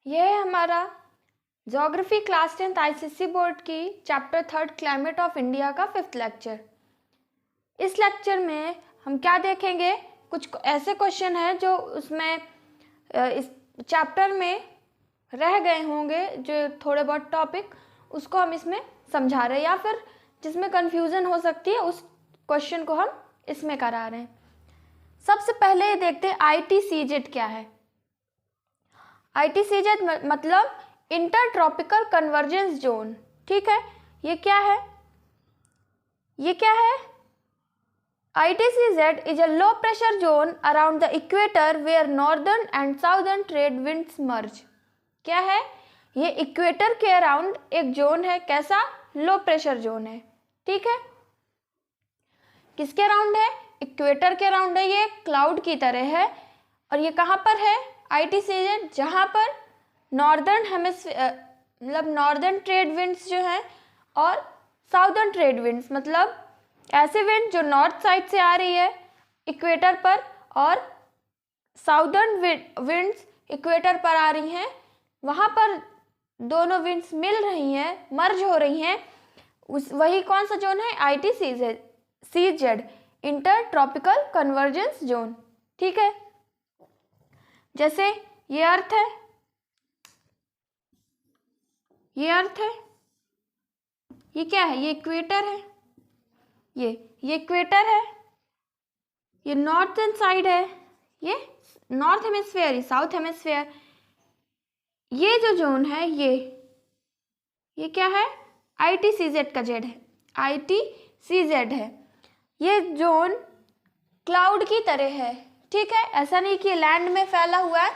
यह है हमारा geography class 10th ICSE board की चैप्टर 3 क्लाइमेट ऑफ इंडिया का 5th लेक्चर। इस लेक्चर में हम क्या देखेंगे, कुछ ऐसे क्वेश्चन हैं जो उसमें इस चैप्टर में रह गए होंगे, जो थोड़े बहुत टॉपिक उसको हम इसमें समझा रहे हैं, या फिर जिसमें कंफ्यूजन हो सकती है उस क्वेश्चन को हम इसमें करा रहे हैं। सबसे पहले ये देखते हैं ITCZ क्या है। ITCZ मतलब इंटर ट्रॉपिकल कन्वर्जेंस जोन। ठीक है, ये क्या है? ये क्या है? ITCZ is a low pressure zone around the equator where northern and southern trade winds merge। क्या है? ये इक्वेटर के अराउंड एक जोन है। कैसा? लो प्रेशर जोन है। ठीक है, किसके अराउंड है? इक्वेटर के अराउंड है। ये क्लाउड की तरह है। और ये कहाँ पर है? ITCZ जहाँ पर नॉर्दर्न हेमिस्फीयर मतलब नॉर्दर्न ट्रेड विंड्स जो हैं और साउदर्न ट्रेड विंड्स मतलब ऐसे विंड जो नॉर्थ साइड से आ रही है इक्वेटर पर, और साउदर्न विंड्स इक्वेटर पर आ रही हैं, वहाँ पर दोनों विंड्स मिल रही हैं, मर्ज हो रही हैं। वही कौन सा जोन है? ITCZ, inter tropical convergence zone. ठीक है, जैसे ये अर्थ है, ये अर्थ है, ये क्या है? ये इक्वेटर है। ये इक्वेटर है, ये नॉर्थन साइड है, ये नॉर्थ हेमिस्फीयर, साउथ हेमिस्फीयर। ये जो जोन है ये क्या है? ITCZ का जेड है, ITCZ है। ये जोन क्लाउड की तरह है। ठीक है, ऐसा नहीं कि लैंड में फैला हुआ है,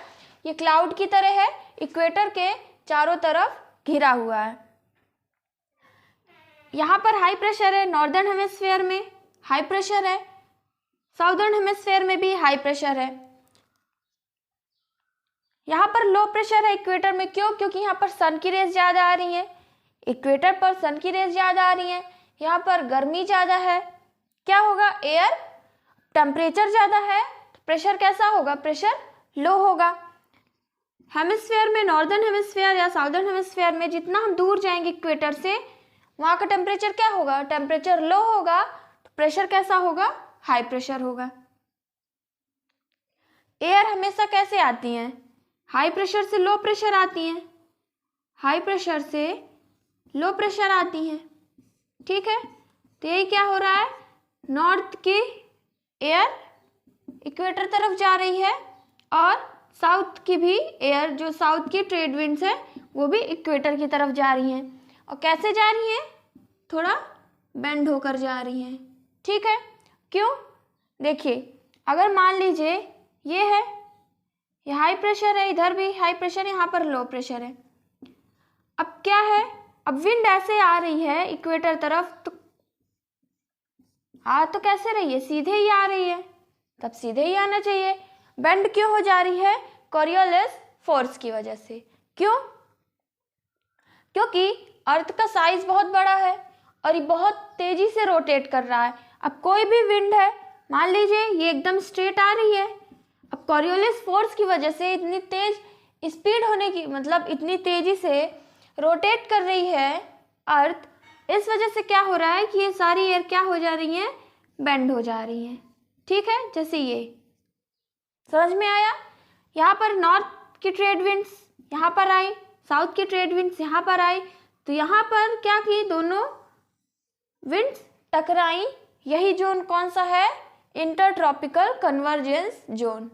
ये क्लाउड की तरह है, इक्वेटर के चारों तरफ घिरा हुआ है। यहाँ पर हाई प्रेशर है, नॉर्दर्न हेमिस्फीयर में हाई प्रेशर है, साउदर्न हेमिस्फीयर में भी हाई प्रेशर है। यहाँ पर लो प्रेशर है इक्वेटर में। क्यों? क्योंकि यहाँ पर सन की रेज ज़्यादा आ रही है, इक्वेटर पर सन की रेज ज़्यादा आ रही है, यहाँ पर गर्मी ज़्यादा है। क्या होगा? एयर टेम्परेचर ज़्यादा है, प्रेशर कैसा होगा? प्रेशर लो होगा। हेमिस्फीयर में, नॉर्दर्न हेमिस्फीयर या साउदर्न हेमिस्फीयर में जितना हम दूर जाएंगे इक्वेटर से, वहाँ का टेम्परेचर क्या होगा? टेम्परेचर लो होगा, तो प्रेशर कैसा होगा? हाई प्रेशर होगा। एयर हमेशा कैसे आती हैं? हाई प्रेशर से लो प्रेशर आती हैं, हाई प्रेशर से लो प्रेशर आती हैं। ठीक है, तो यही क्या हो रहा है? नॉर्थ की एयर इक्वेटर तरफ जा रही है और साउथ की भी एयर, जो साउथ की ट्रेड विंड्स है, वो भी इक्वेटर की तरफ जा रही हैं। और कैसे जा रही हैं? थोड़ा बेंड होकर जा रही हैं। ठीक है, क्यों? देखिए, अगर मान लीजिए ये है, ये हाई प्रेशर है, इधर भी हाई प्रेशर है, यहाँ पर लो प्रेशर है। अब क्या है? अब विंड ऐसे आ रही है इक्वेटर तरफ, तो आ तो कैसे रही है? सीधे ही आ रही है, तब सीधे ही आना चाहिए। बेंड क्यों हो जा रही है? कोरियोलिस फोर्स की वजह से। क्यों? क्योंकि अर्थ का साइज बहुत बड़ा है और ये बहुत तेजी से रोटेट कर रहा है। अब कोई भी विंड है, मान लीजिए ये एकदम स्ट्रेट आ रही है, अब कोरियोलिस फोर्स की वजह से इतनी तेज स्पीड होने की, मतलब इतनी तेजी से रोटेट कर रही है अर्थ, इस वजह से क्या हो रहा है कि ये सारी एयर क्या हो जा रही है? बेंड हो जा रही है। ठीक है, जैसे ये समझ में आया? यहाँ पर नॉर्थ की ट्रेड विंड्स यहाँ पर आई, साउथ की ट्रेड विंड्स यहाँ पर आई, तो यहाँ पर क्या की? दोनों विंड्स टकराई। यही जोन कौन सा है? Inter tropical convergence zone.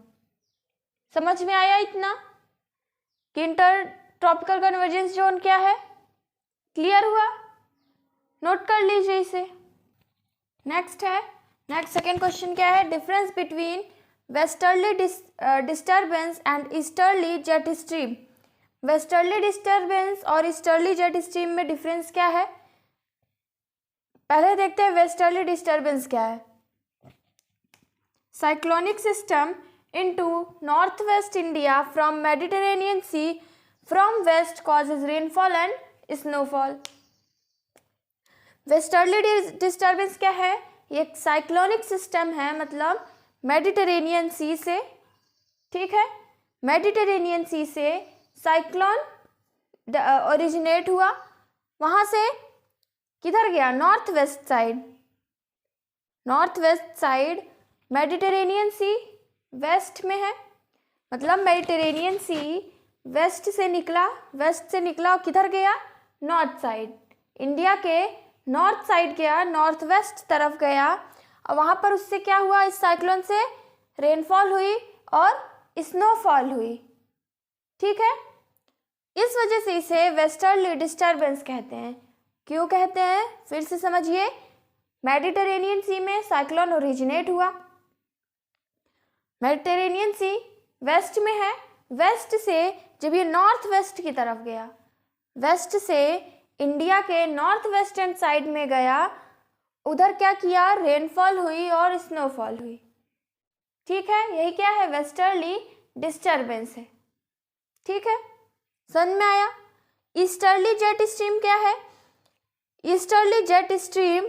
समझ में आया इतना कि इंटर ट्रॉपिकल कन्वर्जेंस जोन क्या है? क्लियर हुआ? नोट कर लीजिए इसे। नेक्स्ट सेकेंड क्वेश्चन क्या है? Difference between westerly disturbance and easterly jet stream. Westerly disturbance और ईस्टर्ली जेट स्ट्रीम में डिफरेंस क्या है? पहले देखते हैं वेस्टर्ली डिस्टर्बेंस क्या है। Cyclonic system into north west India from Mediterranean sea from west causes rainfall and snowfall. Westerly disturbance क्या है? ये एक साइक्लोनिक सिस्टम है, मतलब मेडिटेरेनियन सी से, ठीक है, मेडिटेरेनियन सी से साइक्लोन ओरिजिनेट हुआ, वहाँ से किधर गया, north west side. North west side Mediterranean sea west में है, मतलब मेडिटेरेनियन सी वेस्ट से निकला और किधर गया, नॉर्थ साइड। इंडिया के नॉर्थ साइड गया, नॉर्थ वेस्ट तरफ गया, और वहाँ पर उससे क्या हुआ, इस साइक्लोन से रेनफॉल हुई और स्नोफॉल हुई। ठीक है, इस वजह से इसे वेस्टर्ली डिस्टर्बेंस कहते हैं। क्यों कहते हैं, फिर से समझिए। मेडिटेरेनियन सी में साइक्लोन ओरिजिनेट हुआ, मेडिटेरेनियन सी वेस्ट में है, वेस्ट से जब ये नॉर्थ वेस्ट की तरफ गया, वेस्ट से इंडिया के नॉर्थ वेस्टर्न साइड में गया, उधर क्या किया, रेनफॉल हुई और स्नोफॉल हुई। ठीक है, यही क्या है, वेस्टर्ली डिस्टर्बेंस है। ठीक है, समझ में आया। ईस्टर्ली जेट स्ट्रीम क्या है, ईस्टर्ली जेट स्ट्रीम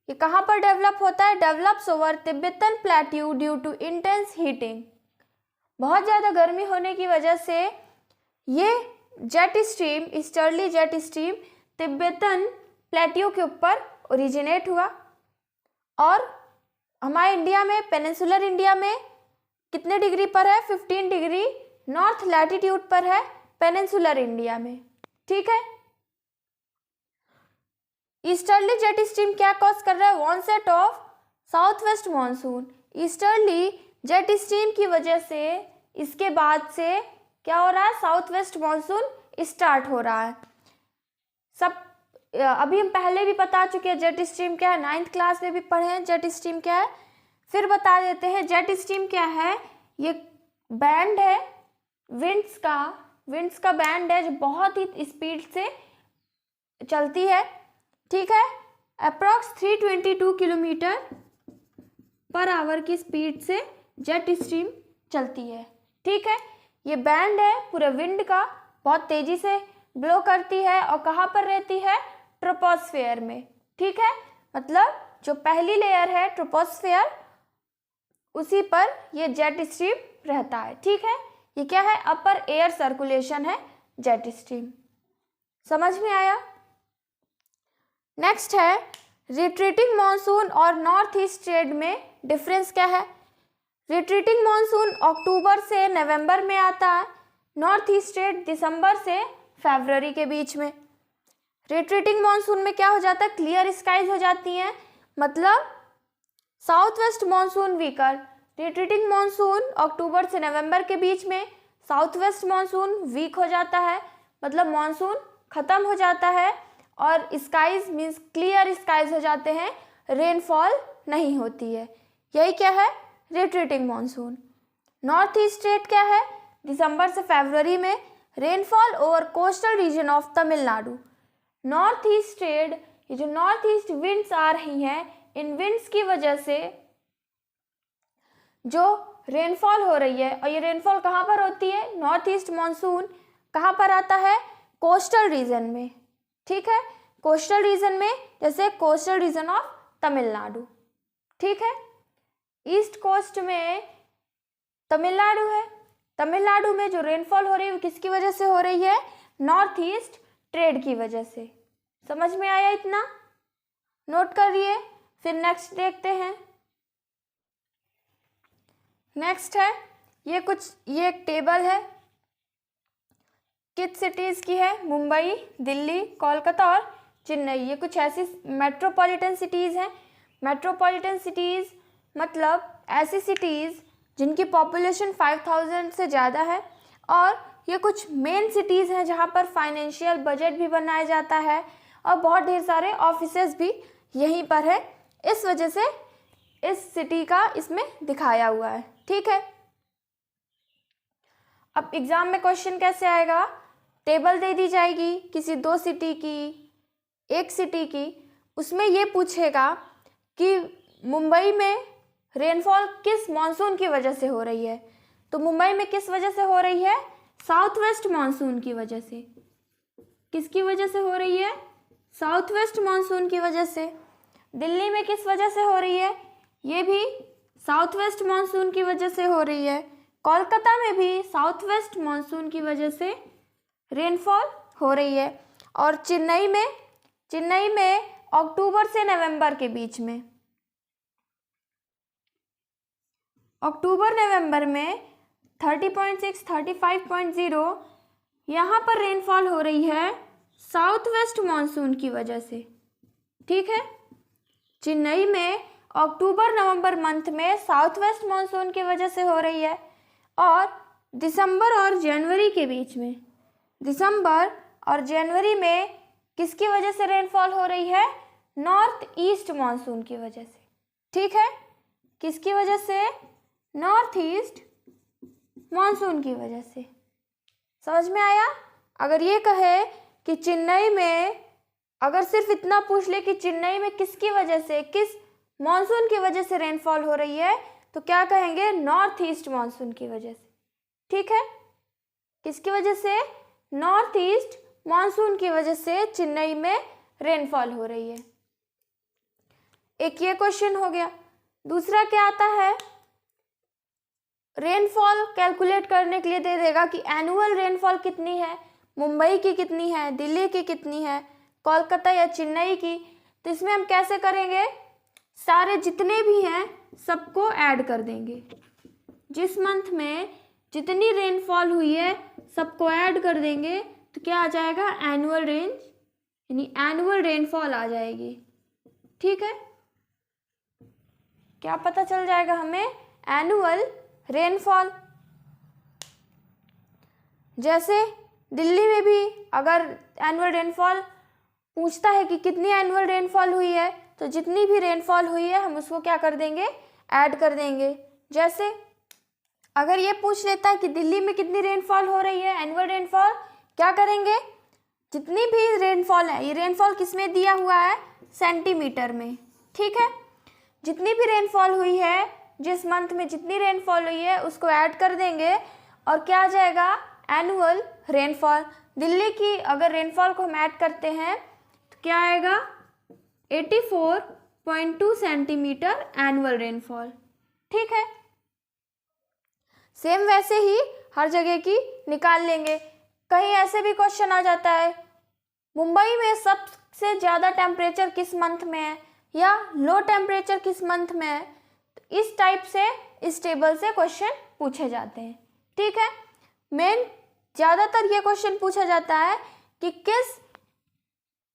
ये कहाँ पर डेवलप होता है, develops over Tibetan plateau due to intense heating. बहुत ज़्यादा गर्मी होने की वजह से ये jet stream, easterly jet stream Tibetan plateau के ऊपर ओरिजिनेट हुआ, और हमारे इंडिया में, पेनिनसुलर इंडिया में कितने डिग्री पर है, 15 डिग्री नॉर्थ लैटिट्यूड पर है पेनिनसुलर इंडिया में। ठीक है, ईस्टर्ली जेट स्ट्रीम क्या कॉज कर रहा है, onset of south west monsoon. Easterly jet stream की वजह से इसके बाद से क्या हो रहा है, साउथ वेस्ट मानसून स्टार्ट हो रहा है। सब अभी हम पहले भी बता चुके हैं जेट स्ट्रीम क्या है, 9th क्लास में भी पढ़े हैं जेट स्ट्रीम क्या है। फिर बता देते हैं जेट स्ट्रीम क्या है। ये बैंड है विंड्स का बैंड है जो बहुत ही स्पीड से चलती है। ठीक है, अप्रॉक्स 322 किलोमीटर पर आवर की स्पीड से जेट स्ट्रीम चलती है। ठीक है, ये बैंड है पूरे विंड का, बहुत तेजी से ब्लो करती है और कहाँ पर रहती है, ट्रोपोस्फेयर में। ठीक है, मतलब जो पहली लेयर है ट्रोपोस्फेयर, उसी पर ये जेट स्ट्रीम रहता है। ठीक है, ये क्या है, अपर एयर सर्कुलेशन है जेट स्ट्रीम। समझ में आया। नेक्स्ट है रिट्रीटिंग मॉनसून और नॉर्थ ईस्ट ट्रेड में डिफरेंस क्या है। रिट्रीटिंग मॉनसून अक्टूबर से नवंबर में आता है, नॉर्थ ईस्ट ट्रेड दिसंबर से फरवरी के बीच में। रिट्रीटिंग मॉनसून में क्या हो जाता है, क्लियर स्काइज हो जाती हैं, मतलब south west monsoon weaker. Retreating monsoon अक्टूबर से नवंबर के बीच में साउथ वेस्ट मॉनसून वीक हो जाता है, मतलब मॉनसून ख़त्म हो जाता है और स्काइज मीन्स क्लियर स्काइज हो जाते हैं, रेनफॉल नहीं होती है। यही क्या है, retreating monsoon. North east trade क्या है, दिसंबर से फरवरी में rainfall over coastal region of Tamil Nadu. North east trade, ये जो नॉर्थ ईस्ट विंड्स आ रही हैं, इन विंड्स की वजह से जो रेनफॉल हो रही है, और ये रेनफॉल कहाँ पर होती है, नॉर्थ ईस्ट मानसून कहाँ पर आता है, कोस्टल रीजन में। ठीक है, कोस्टल रीजन में, जैसे कोस्टल रीजन ऑफ तमिलनाडु। ठीक है, ईस्ट कोस्ट में तमिलनाडु है, तमिलनाडु में जो रेनफॉल हो रही है वो किसकी वजह से हो रही है, नॉर्थ ईस्ट ट्रेड की वजह से। समझ में आया इतना, नोट करिए। फिर नेक्स्ट देखते हैं। नेक्स्ट है ये एक टेबल है, किस सिटीज़ की है, मुंबई, दिल्ली, कोलकाता और चेन्नई। ये कुछ ऐसी मेट्रोपॉलिटन सिटीज़ हैं। मेट्रोपॉलिटन सिटीज़ मतलब ऐसी सिटीज़ जिनकी पॉपुलेशन 5000 से ज़्यादा है, और ये कुछ मेन सिटीज़ हैं जहाँ पर फाइनेंशियल बजट भी बनाया जाता है और बहुत ढेर सारे ऑफिसेज भी यहीं पर है। इस वजह से इस सिटी का इसमें दिखाया हुआ है। ठीक है, अब एग्ज़ाम में क्वेश्चन कैसे आएगा, टेबल दे दी जाएगी किसी 2 सिटी की, एक सिटी की, उसमें ये पूछेगा कि मुंबई में रेनफॉल किस मानसून की वजह से हो रही है। तो मुंबई में किस वजह से हो रही है, साउथ वेस्ट मानसून की वजह से। किसकी वजह से हो रही है, साउथ वेस्ट मानसून की वजह से। दिल्ली में किस वजह से हो रही है, ये भी साउथ वेस्ट मानसून की वजह से हो रही है। कोलकाता में भी साउथ वेस्ट मानसून की वजह से रेनफॉल हो रही है। और चेन्नई में अक्टूबर से नवंबर के बीच में, अक्टूबर नवंबर में 30.6 35.0 यहाँ पर रेनफॉल हो रही है साउथ वेस्ट मानसून की वजह से। ठीक है, चेन्नई में अक्टूबर नवंबर मंथ में साउथ वेस्ट मानसून की वजह से हो रही है। और दिसंबर और जनवरी के बीच में, दिसंबर और जनवरी में किसकी वजह से रेनफॉल हो रही है? नॉर्थ ईस्ट मानसून की वजह से। ठीक है, किसकी वजह से? नॉर्थ ईस्ट मानसून की वजह से। समझ में आया? अगर ये कहे कि चेन्नई में, अगर सिर्फ इतना पूछ ले कि चेन्नई में किसकी वजह से, किस मानसून की वजह से रेनफॉल हो रही है, तो क्या कहेंगे? नॉर्थ ईस्ट मानसून की वजह से। ठीक है, किसकी वजह से? नॉर्थ ईस्ट मानसून की वजह से चेन्नई में रेनफॉल हो रही है। एक ये क्वेश्चन हो गया। दूसरा क्या आता है? रेनफॉल कैलकुलेट करने के लिए दे देगा कि एनुअल रेनफॉल कितनी है, मुंबई की कितनी है, दिल्ली की कितनी है, कोलकाता या चेन्नई की। तो इसमें हम कैसे करेंगे? सारे जितने भी हैं सबको ऐड कर देंगे। जिस मंथ में जितनी रेनफॉल हुई है सबको ऐड कर देंगे, तो क्या आ जाएगा? एनुअल रेंज, यानी एनुअल रेनफॉल आ जाएगी। ठीक है, क्या पता चल जाएगा हमें? Annual rainfall. जैसे दिल्ली में भी अगर एनुअल रेनफॉल पूछता है कि कितनी एनुअल रेनफॉल हुई है, तो जितनी भी रेनफॉल हुई है हम उसको क्या कर देंगे? ऐड कर देंगे। जैसे अगर ये पूछ लेता है कि दिल्ली में कितनी रेनफॉल हो रही है, एनुअल रेनफॉल, क्या करेंगे? जितनी भी रेनफॉल है, ये रेनफॉल किसमें दिया हुआ है? सेंटीमीटर में। ठीक है, जितनी भी रेनफॉल हुई है, जिस मंथ में जितनी रेनफॉल हुई है उसको ऐड कर देंगे और क्या आ जाएगा? Annual rainfall. दिल्ली की अगर रेनफॉल को हम ऐड करते हैं तो क्या आएगा? 84.2 सेंटीमीटर एनुअल रेनफॉल। ठीक है, सेम वैसे ही हर जगह की निकाल लेंगे। कहीं ऐसे भी क्वेश्चन आ जाता है, मुंबई में सबसे ज़्यादा टेम्परेचर किस मंथ में है, या लो टेम्परेचर किस मंथ में है। तो इस टाइप से, इस टेबल से क्वेश्चन पूछे जाते हैं। ठीक है, मेन ज़्यादातर ये क्वेश्चन पूछा जाता है कि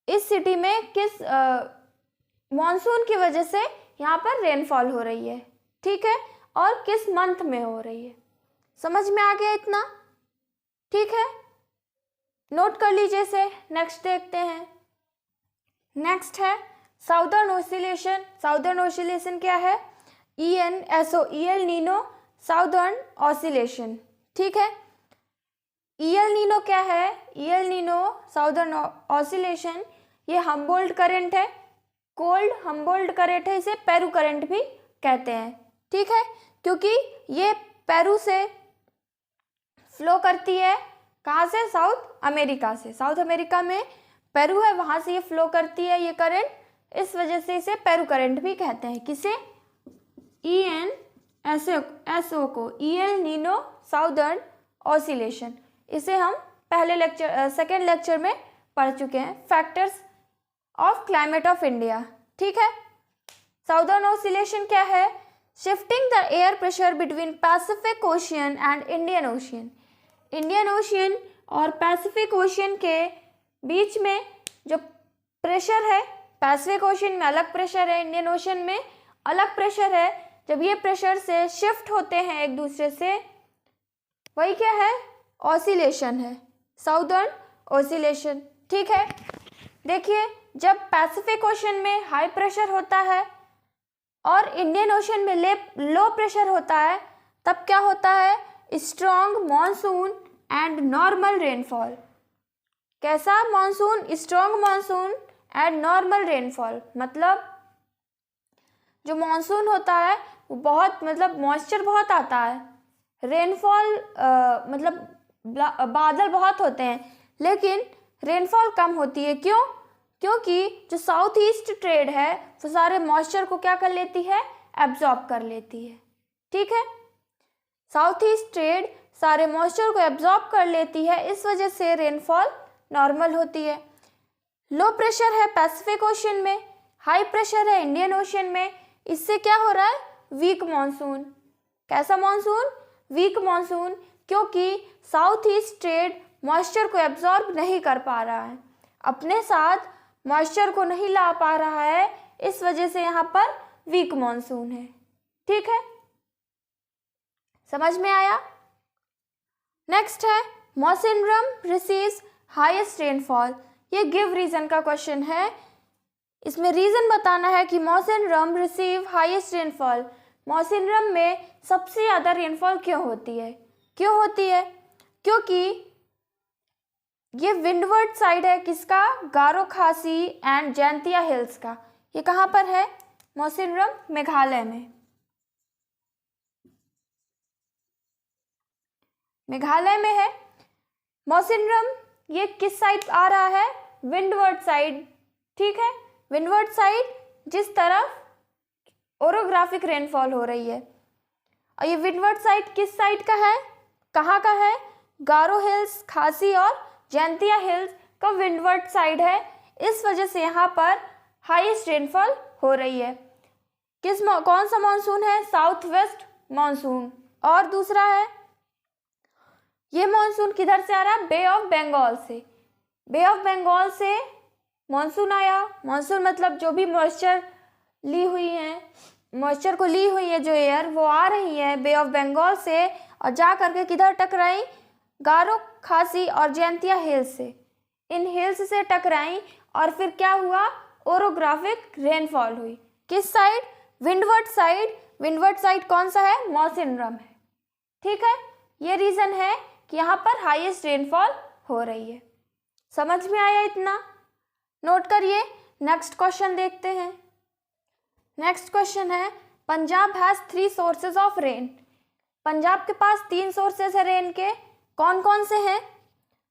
इस सिटी में किस मॉनसून की वजह से यहाँ पर रेनफॉल हो रही है। ठीक है, और किस मंथ में हो रही है। समझ में आ गया इतना? ठीक है, नोट कर लीजिए इसे। नेक्स्ट देखते हैं। नेक्स्ट है साउदर्न ऑसिलेशन। साउदर्न ऑसिलेशन क्या है? ENSO, EL Nino southern oscillation. ठीक है, EL नीनो क्या है? EL नीनो साउदर्न ऑसिलेशन, ये हम्बोल्ट करंट है, कोल्ड हम्बोल्ट करंट है, इसे पेरू करंट भी कहते हैं। ठीक है, क्योंकि ये पेरू से फ्लो करती है। कहाँ से? साउथ अमेरिका से। साउथ अमेरिका में पेरू है, वहाँ से ये फ्लो करती है ये करंट, इस वजह से इसे पेरू करंट भी कहते हैं। किसे? ENSO को, EL नीनो साउदर्न ऑसिलेशन। इसे हम पहले लेक्चर, सेकेंड लेक्चर में पढ़ चुके हैं, factors of climate of India. ठीक है, साउदर्न ऑसिलेशन क्या है? Shifting the air pressure between Pacific ocean and Indian ocean. Indian ocean और पैसिफिक ओशियन के बीच में जो प्रेशर है, पैसिफिक ओशियन में अलग प्रेशर है, इंडियन ओशियन में अलग प्रेशर है। जब ये प्रेशर से शिफ्ट होते हैं एक दूसरे से, वही क्या है? ऑसिलेशन है, साउदर्न ऑसिलेशन। ठीक है, देखिए जब पैसिफिक ओशन में हाई प्रेशर होता है और इंडियन ओशन में लो प्रेशर होता है, तब क्या होता है? Strong monsoon and normal rainfall. कैसा monsoon? Strong monsoon and normal rainfall. मतलब जो मॉनसून होता है वो बहुत, मतलब मॉइस्चर बहुत आता है, रेनफॉल मतलब बादल बहुत होते हैं, लेकिन रेनफॉल कम होती है। क्यों? क्योंकि जो साउथ ईस्ट ट्रेड है वो सारे मॉइस्चर को क्या कर लेती है? एब्जॉर्ब कर लेती है। ठीक है, साउथ ईस्ट ट्रेड सारे मॉइस्चर को एब्जॉर्ब कर लेती है, इस वजह से रेनफॉल नॉर्मल होती है। लो प्रेशर है पैसिफिक ओशन में, हाई प्रेशर है इंडियन ओशन में, इससे क्या हो रहा है, वीक मॉनसून। कैसा मॉनसून, वीक मॉनसून, क्योंकि साउथ ईस्ट ट्रेड मॉइस्चर को एब्जॉर्ब नहीं कर पा रहा है, अपने साथ मॉइस्चर को नहीं ला पा रहा है, इस वजह से यहाँ पर वीक मॉनसून है। ठीक है, समझ में आया। नेक्स्ट है मौसिनरम रिसीव्स हाईएस्ट रेनफॉल। ये गिव रीजन का क्वेश्चन है, इसमें रीजन बताना है कि मौसिनरम रिसीव हाईएस्ट रेनफॉल। मौसिनरम में सबसे ज़्यादा रेनफॉल क्यों होती है, क्यों होती है, क्योंकि ये विंडवर्ड साइड है किसका, गारो खासी एंड जैंतिया हिल्स का। ये कहाँ पर है, मौसिनरम मेघालय में, मेघालय में है मौसिनरम। ये किस साइड आ रहा है, विंडवर्ड साइड। ठीक है, विंडवर्ड साइड जिस तरफ ओरोग्राफिक रेनफॉल हो रही है। और ये विंडवर्ड साइड किस साइड का है, कहाँ का है, गारो हिल्स, खासी और जैंतिया हिल्स का विंडवर्ड साइड है, इस वजह से यहाँ पर हाईएस्ट रेनफॉल हो रही है। कौन सा मानसून है, साउथ वेस्ट मानसून। और दूसरा है, ये मानसून किधर से आ रहा है, बे ऑफ बंगाल से। बे ऑफ बंगाल से मानसून आया, मानसून मतलब जो भी मॉइस्चर ली हुई है, मॉइस्चर को ली हुई है जो एयर, वो आ रही है बे ऑफ बंगाल से और जा करके किधर टकराई, गारो खासी और जैंतिया हिल्स से। इन हिल्स से टकराई और फिर क्या हुआ, ओरोग्राफिक रेनफॉल हुई। किस side, windward side. Windward side कौन सा है, मौसिनरम है। ठीक है, ये रीज़न है कि यहाँ पर हाईएस्ट रेनफॉल हो रही है। समझ में आया इतना, नोट करिए। नेक्स्ट क्वेश्चन देखते हैं। नेक्स्ट क्वेश्चन है, Punjab has 3 sources of rain. Punjab के पास 3 सोर्सेज है रेन के, कौन कौन से हैं,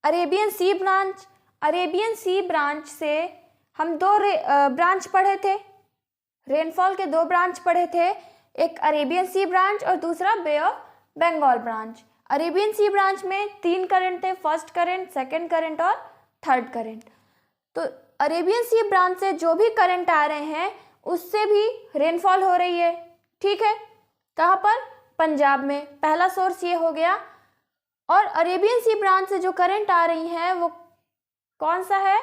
Arabian sea branch. Arabian sea branch से हम 2 ब्रांच पढ़े थे, रेनफॉल के 2 ब्रांच पढ़े थे, एक अरेबियन सी ब्रांच और दूसरा bay of Bengal branch. Arabian sea branch में 3 करंट थे, फर्स्ट करंट, सेकंड करंट और थर्ड करंट। तो अरेबियन सी ब्रांच से जो भी करंट आ रहे हैं उससे भी रेनफॉल हो रही है। ठीक है, कहाँ पर, पंजाब में, पहला सोर्स ये हो गया। और अरेबियन सी ब्रांच से जो करंट आ रही हैं वो कौन सा है,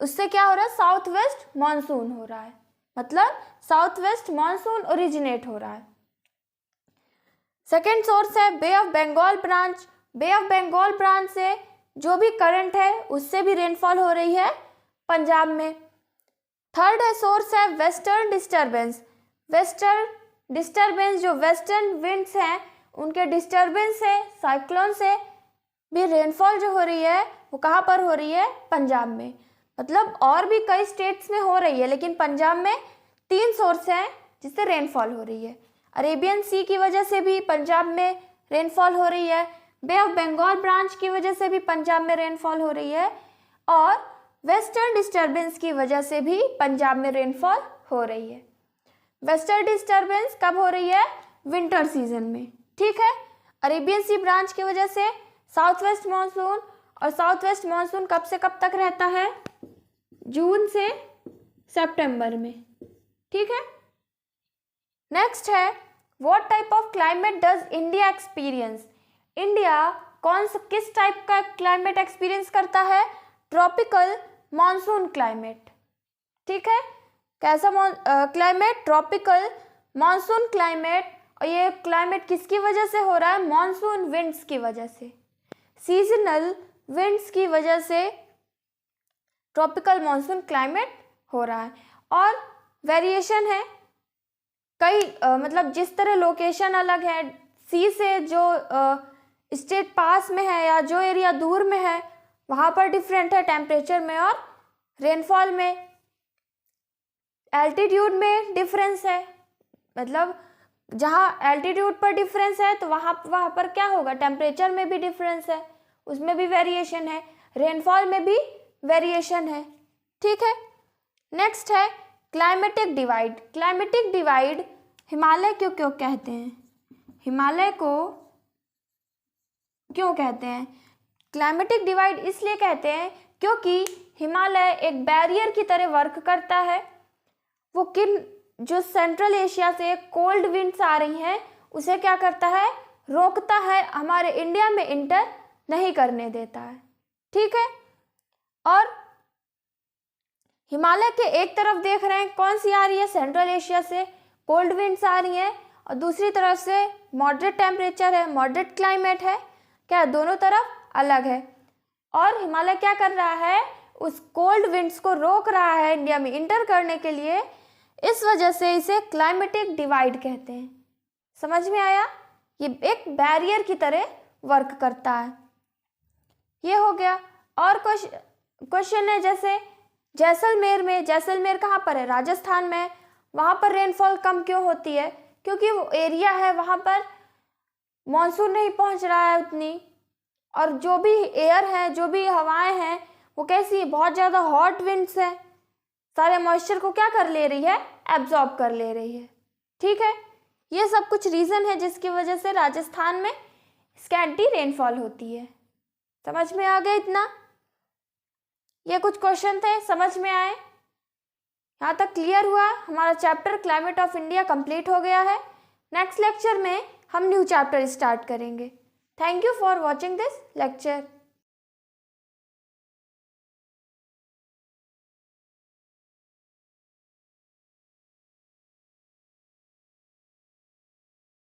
उससे क्या हो रहा है, साउथ वेस्ट मानसून हो रहा है, मतलब साउथ वेस्ट मानसून ओरिजिनेट हो रहा है। सेकेंड सोर्स है bay of Bengal branch. Bay of Bengal branch से जो भी करंट है उससे भी रेनफॉल हो रही है पंजाब में। थर्ड है सोर्स है वेस्टर्न डिस्टर्बेंस। वेस्टर्न डिस्टर्बेंस जो वेस्टर्न विंड्स हैं उनके डिस्टर्बेंस से, साइक्लोन से भी रेनफॉल जो हो रही है वो कहाँ पर हो रही है, पंजाब में। मतलब और भी कई स्टेट्स में हो रही है लेकिन पंजाब में 3 सोर्स हैं जिससे रेनफॉल हो रही है। अरेबियन सी की वजह से भी पंजाब में रेनफॉल हो रही है, बे ऑफ बंगाल ब्रांच की वजह से भी पंजाब में रेनफॉल हो रही है और वेस्टर्न डिस्टर्बेंस की वजह से भी पंजाब में रेनफॉल हो रही है। वेस्टर्न डिस्टर्बेंस कब हो रही है, विंटर सीजन में। ठीक है, अरेबियन सी ब्रांच की वजह से साउथ वेस्ट मानसून, और साउथ वेस्ट मानसून कब से कब तक रहता है, जून से सितंबर में। ठीक है, नेक्स्ट है what type of climate does India experience. India किस टाइप का क्लाइमेट एक्सपीरियंस करता है, ट्रॉपिकल मानसून क्लाइमेट। ठीक है, कैसा क्लाइमेट, ट्रॉपिकल मानसून क्लाइमेट। और ये क्लाइमेट किसकी वजह से हो रहा है, मानसून विंड्स की वजह से, सीजनल विंड्स की वजह से ट्रॉपिकल मानसून क्लाइमेट हो रहा है। और वेरिएशन है कई, मतलब जिस तरह लोकेशन अलग है, सी से जो स्टेट पास में है या जो एरिया दूर में है वहाँ पर डिफरेंट है टेम्परेचर में और रेनफॉल में। एल्टीट्यूड में डिफरेंस है, मतलब जहाँ एल्टीट्यूड पर डिफरेंस है तो वहाँ पर क्या होगा, टेम्परेचर में भी डिफरेंस है, उसमें भी वेरिएशन है, रेनफॉल में भी वेरिएशन है। ठीक है, नेक्स्ट है climatic divide. Climatic divide Himalaya क्यों क्यों कहते हैं, हिमालय को क्यों कहते हैं? क्लाइमेटिक डिवाइड इसलिए कहते हैं क्योंकि हिमालय एक बैरियर की तरह वर्क करता है। वो जो सेंट्रल एशिया से कोल्ड विंड्स आ रही हैं उसे क्या करता है? रोकता है, हमारे इंडिया में इंटर नहीं करने देता है। ठीक है। और हिमालय के एक तरफ देख रहे हैं कौन सी आ रही है? सेंट्रल एशिया से कोल्ड विंड्स आ रही हैं, और दूसरी तरफ से मॉडरेट टेम्परेचर है, मॉडरेट क्लाइमेट है। क्या दोनों तरफ अलग है? और हिमालय क्या कर रहा है? उस कोल्ड विंड्स को रोक रहा है इंडिया में इंटर करने के लिए। इस वजह से इसे क्लाइमेटिक डिवाइड कहते हैं। समझ में आया? ये एक बैरियर की तरह वर्क करता है। ये हो गया। और क्वेश्चन है जैसे जैसलमेर कहाँ पर है? राजस्थान में। वहाँ पर रेनफॉल कम क्यों होती है? क्योंकि वो एरिया है, वहाँ पर मॉनसून नहीं पहुँच रहा है उतनी, और जो भी एयर है, जो भी हवाएं हैं, वो कैसी? बहुत ज़्यादा हॉट विंड्स है, सारे मॉइस्चर को क्या कर ले रही है? एब्जॉर्ब कर ले रही है। ठीक है। ये सब कुछ रीज़न है जिसकी वजह से राजस्थान में स्कैंटी रेनफॉल होती है। समझ में आ गया इतना? ये कुछ क्वेश्चन थे, समझ में आए? यहाँ तक क्लियर हुआ? हमारा chapter climate of India complete हो गया है। नेक्स्ट लेक्चर में हम न्यू चैप्टर स्टार्ट करेंगे। Thank you for watching this lecture.